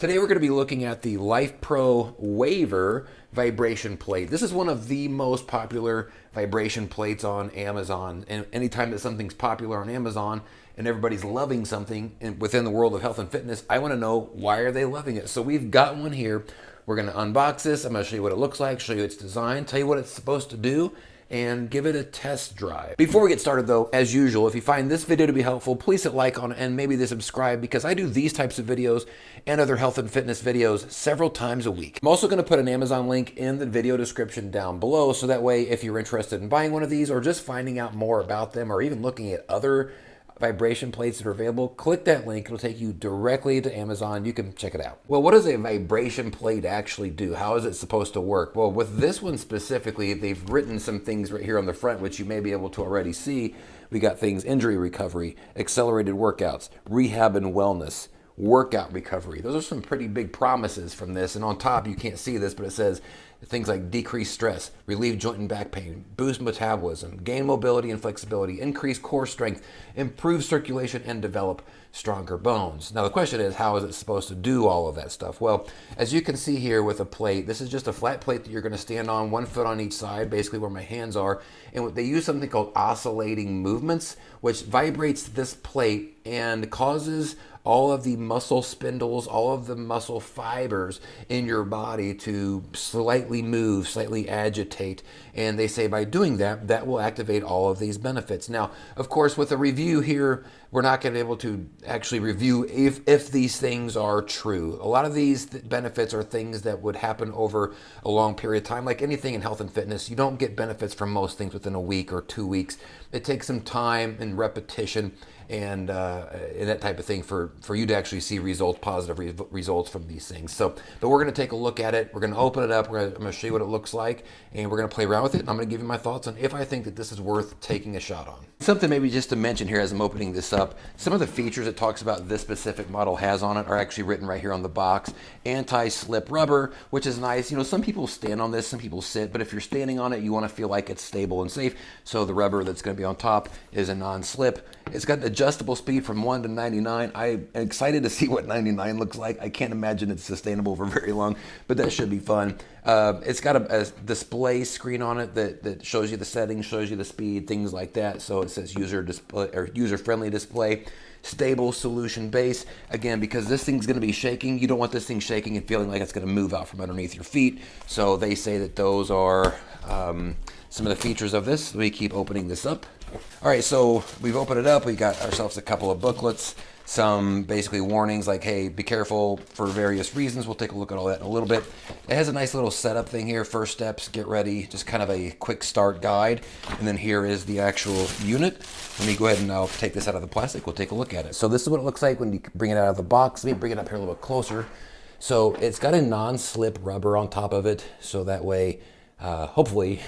Today we're going to be looking at the LifePro Waver Vibration Plate. This is one of the most popular vibration plates on Amazon. And anytime that something's popular on Amazon and everybody's loving something within the world of health and fitness, I want to know, why are they loving it? So we've got one here. We're going to unbox this. I'm going to show you what it looks like, show you its design, tell you what it's supposed to do, and give it a test drive. Before we get started though, as usual, if you find this video to be helpful, please hit like on it and maybe subscribe, because I do these types of videos and other health and fitness videos several times a week. I'm also going to put an Amazon link in the video description down below, so that way if you're interested in buying one of these or just finding out more about them or even looking at other vibration plates that are available, click that link. It'll take you directly to Amazon. You can check it out. Well, what does a vibration plate actually do? How is it supposed to work? Well, with this one specifically, they've written some things right here on the front, which you may be able to already see. We got things: injury recovery, accelerated workouts, rehab and wellness, workout recovery. Those are some pretty big promises from this. And on top, you can't see this, but it says things like decrease stress, relieve joint and back pain, boost metabolism, gain mobility and flexibility, increase core strength, improve circulation, and develop stronger bones. Now the question is, how is it supposed to do all of that stuff? Well, as you can see here with a plate, this is just a flat plate that you're going to stand on, 1 foot on each side, basically where my hands are. And they use something called oscillating movements, which vibrates this plate and causes all of the muscle spindles, all of the muscle fibers in your body to slightly move, slightly agitate. And they say by doing that, that will activate all of these benefits. Now, of course, with a review here, we're not going to be able to actually review if these things are true. A lot of these benefits are things that would happen over a long period of time. Like anything in health and fitness, you don't get benefits from most things within a week or 2 weeks. It takes some time and repetition and that type of thing for you to actually see results, positive results from these things. So, but we're going to take a look at it. We're going to open it up. I'm going to show you what it looks like, and we're going to play around with it. And I'm going to give you my thoughts on if I think that this is worth taking a shot on. Something maybe just to mention here as I'm opening this up, some of the features it talks about this specific model has on it are actually written right here on the box. Anti-slip rubber, which is nice. You know, some people stand on this, some people sit, but if you're standing on it, you want to feel like it's stable and safe. So the rubber that's going to be on top is a non-slip. It's got an adjustable speed from 1 to 99. I'm excited to see what 99 looks like. I can't imagine it's sustainable for very long, but that should be fun. It's got a display screen on it that shows you the settings, shows you the speed, things like that. So it says user display or user-friendly display. Stable solution base. Again, because this thing's going to be shaking, you don't want this thing shaking and feeling like it's going to move out from underneath your feet. So they say that those are some of the features of this. We keep opening this up. All right, so we've opened it up. We got ourselves a couple of booklets, some basically warnings like, hey, be careful for various reasons. We'll take a look at all that in a little bit. It has a nice little setup thing here. First steps, get ready, just kind of a quick start guide. And then here is the actual unit. Let me go ahead and now take this out of the plastic. We'll take a look at it. So this is what it looks like when you bring it out of the box. Let me bring it up here a little bit closer. So it's got a non-slip rubber on top of it. So that way, hopefully,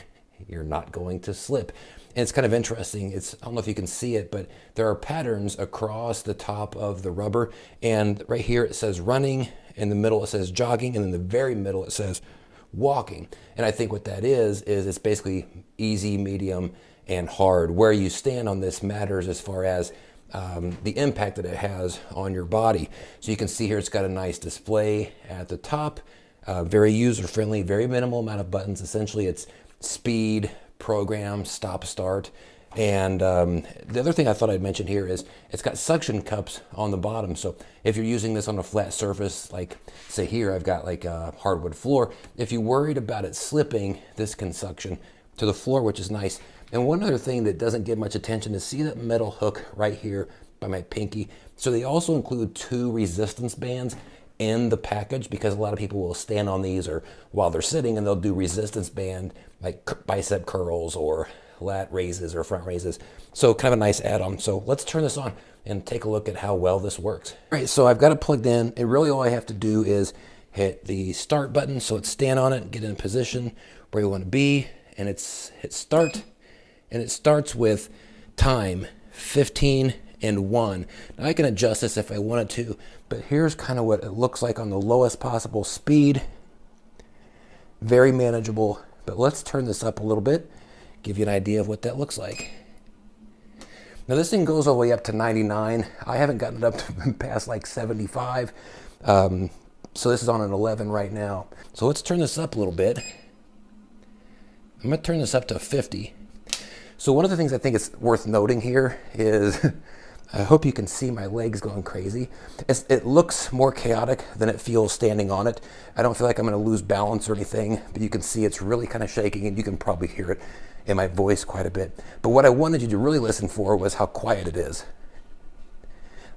you're not going to slip. And it's kind of interesting. I don't know if you can see it, but there are patterns across the top of the rubber. And right here it says running, in the middle it says jogging, and in the very middle it says walking. And I think what that is it's basically easy, medium, and hard. Where you stand on this matters as far as the impact that it has on your body. So you can see here it's got a nice display at the top, very user-friendly, very minimal amount of buttons. Essentially it's speed, program, stop, start. And the other thing I thought I'd mention here is it's got suction cups on the bottom. So if you're using this on a flat surface, like say here, I've got like a hardwood floor. If you're worried about it slipping, this can suction to the floor, which is nice. And one other thing that doesn't get much attention is see that metal hook right here by my pinky. So they also include 2 resistance bands in the package, because a lot of people will stand on these or while they're sitting and they'll do resistance band like bicep curls or lat raises or front raises. So kind of a nice add-on. So let's turn this on and take a look at how well this works. All right, so I've got it plugged in, and really all I have to do is hit the start button. So it's stand on it, get in a position where you want to be, and it's hit start, and it starts with time 15 and 1. Now I can adjust this if I wanted to, but here's kind of what it looks like on the lowest possible speed. Very manageable, but let's turn this up a little bit, give you an idea of what that looks like. Now this thing goes all the way up to 99. I haven't gotten it up to past like 75. So this is on an 11 right now. So let's turn this up a little bit. I'm gonna turn this up to 50. So one of the things I think is worth noting here is, I hope you can see my legs going crazy. It looks more chaotic than it feels standing on it. I don't feel like I'm gonna lose balance or anything, but you can see it's really kind of shaking, and you can probably hear it in my voice quite a bit. But what I wanted you to really listen for was how quiet it is.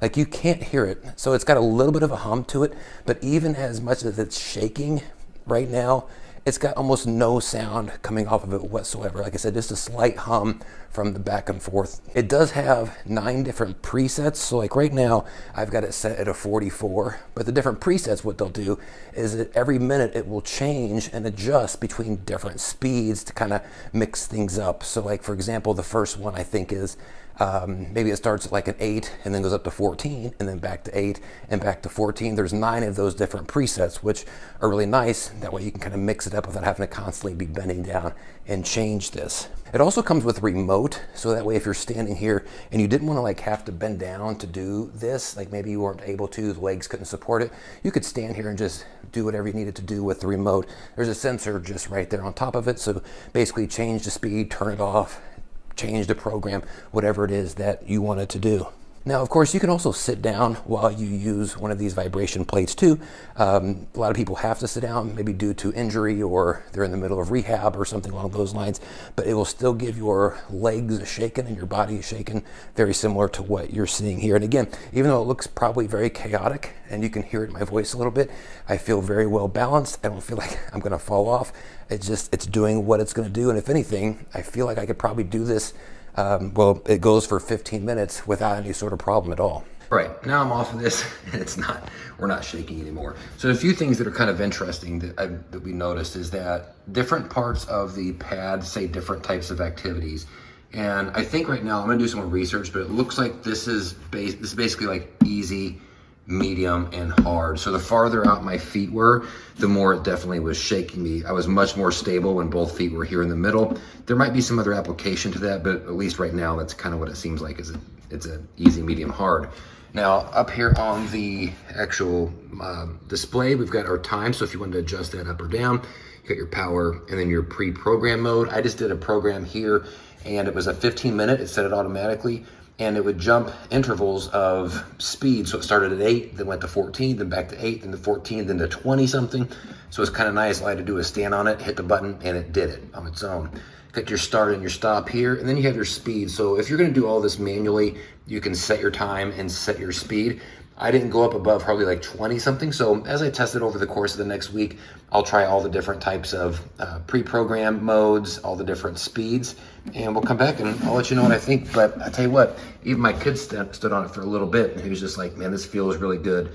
Like, you can't hear it. So it's got a little bit of a hum to it, but even as much as it's shaking right now, it's got almost no sound coming off of it whatsoever. Like I said, just a slight hum from the back and forth. It does have 9 different presets. So like right now, I've got it set at a 44, but the different presets, what they'll do is that every minute it will change and adjust between different speeds to kind of mix things up. So like, for example, the first one I think is, maybe it starts at like an 8 and then goes up to 14 and then back to 8 and back to 14. There's 9 of those different presets, which are really nice. That way you can kind of mix it up without having to constantly be bending down and change this. It also comes with a remote, so that way if you're standing here and you didn't want to like have to bend down to do this, like maybe you weren't able to, the legs couldn't support it, you could stand here and just do whatever you needed to do with the remote. There's a sensor just right there on top of it, so basically change the speed, turn it off, change the program, whatever it is that you want it to do. Now, of course, you can also sit down while you use one of these vibration plates too. A lot of people have to sit down, maybe due to injury or they're in the middle of rehab or something along those lines, but it will still give your legs a shaking and your body a shaking, very similar to what you're seeing here. And again, even though it looks probably very chaotic and you can hear it in my voice a little bit, I feel very well balanced. I don't feel like I'm gonna fall off. It's doing what it's gonna do. And if anything, I feel like I could probably do this well, it goes for 15 minutes without any sort of problem at all. All right, now I'm off of this, and we're not shaking anymore. So a few things that are kind of interesting that we noticed is that different parts of the pad say different types of activities. And I think right now, I'm gonna do some more research, but it looks like this is basically like easy, medium, and hard. So the farther out my feet were, the more it definitely was shaking me. I was much more stable when both feet were here in the middle. There might be some other application to that, but at least right now, that's kind of what it seems like, is it's a easy, medium, hard. Now up here on the actual display, we've got our time. So if you wanted to adjust that up or down, you got your power and then your pre-program mode. I just did a program here and it was a 15-minute, it set it automatically. And it would jump intervals of speed. So it started at 8, then went to 14, then back to 8, then to 14, then to 20 something. So it's kind of nice. All I had to do is stand on it, hit the button, and it did it on its own. Got your start and your stop here, and then you have your speed. So if you're gonna do all this manually, you can set your time and set your speed. I didn't go up above probably like 20 something. So as I test it over the course of the next week, I'll try all the different types of pre-programmed modes, all the different speeds, and we'll come back and I'll let you know what I think. But I tell you what, even my kid stood on it for a little bit and he was just like, man, this feels really good.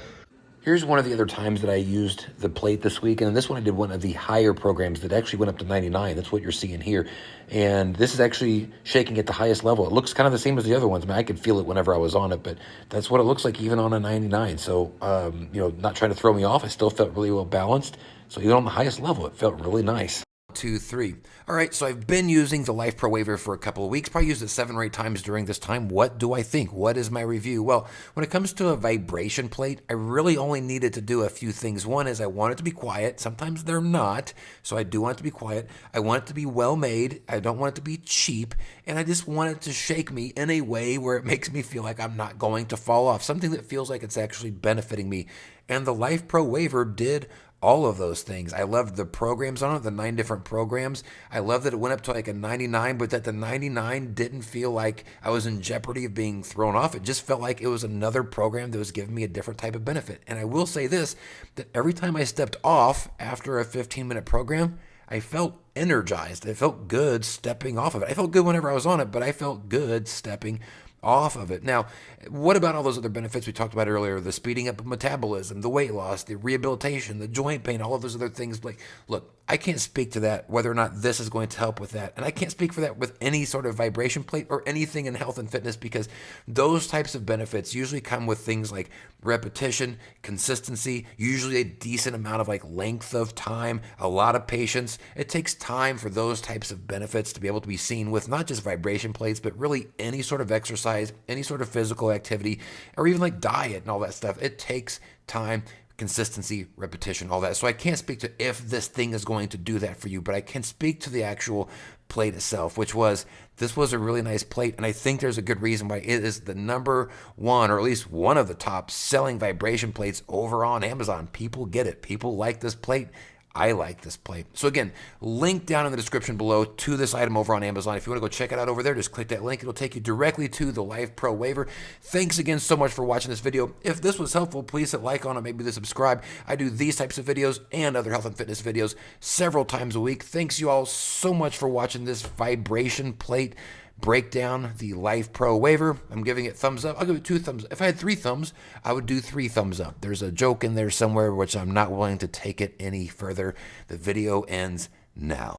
Here's one of the other times that I used the plate this week, and this one I did one of the higher programs that actually went up to 99. That's what you're seeing here. And this is actually shaking at the highest level. It looks kind of the same as the other ones. I mean, I could feel it whenever I was on it, but that's what it looks like even on a 99. So, not trying to throw me off. I still felt really well balanced. So even on the highest level, it felt really nice. 2, 3. All right, so I've been using the LifePro Waver for a couple of weeks, probably used it 7 or 8 times during this time. What do I think? What is my review? Well, when it comes to a vibration plate, I really only needed to do a few things. One is I want it to be quiet. Sometimes they're not, so I do want it to be quiet. I want it to be well made. I don't want it to be cheap, and I just want it to shake me in a way where it makes me feel like I'm not going to fall off, something that feels like it's actually benefiting me. And the LifePro Waver did all of those things. I loved the programs on it, the 9 different programs. I love that it went up to like a 99, but that the 99 didn't feel like I was in jeopardy of being thrown off. It just felt like it was another program that was giving me a different type of benefit. And I will say this, that every time I stepped off after a 15-minute program, I felt energized. It felt good stepping off of it. I felt good whenever I was on it, but I felt good stepping off of it. Now, what about all those other benefits we talked about earlier? The speeding up of metabolism, the weight loss, the rehabilitation, the joint pain, all of those other things. Like, look, I can't speak to that, whether or not this is going to help with that. And I can't speak for that with any sort of vibration plate or anything in health and fitness, because those types of benefits usually come with things like repetition, consistency, usually a decent amount of like length of time, a lot of patience. It takes time for those types of benefits to be able to be seen with not just vibration plates, but really any sort of exercise, any sort of physical activity, or even like diet and all that stuff. It takes time, consistency, repetition, all that. So I can't speak to if this thing is going to do that for you, but I can speak to the actual plate itself, which was, this was a really nice plate, and I think there's a good reason why it is the number one, or at least one of the top selling vibration plates over on Amazon. People get it. People like this plate. I like this plate. So again, link down in the description below to this item over on Amazon. If you want to go check it out over there, just click that link. It'll take you directly to the LifePro Waver. Thanks again so much for watching this video. If this was helpful, please hit like on it, maybe subscribe. I do these types of videos and other health and fitness videos several times a week. Thanks you all so much for watching this vibration plate breakdown, the LifePro Waver. I'm giving it thumbs up. I'll give it 2 thumbs. If I had 3 thumbs, I would do 3 thumbs up. There's a joke in there somewhere which I'm not willing to take it any further. The video ends now.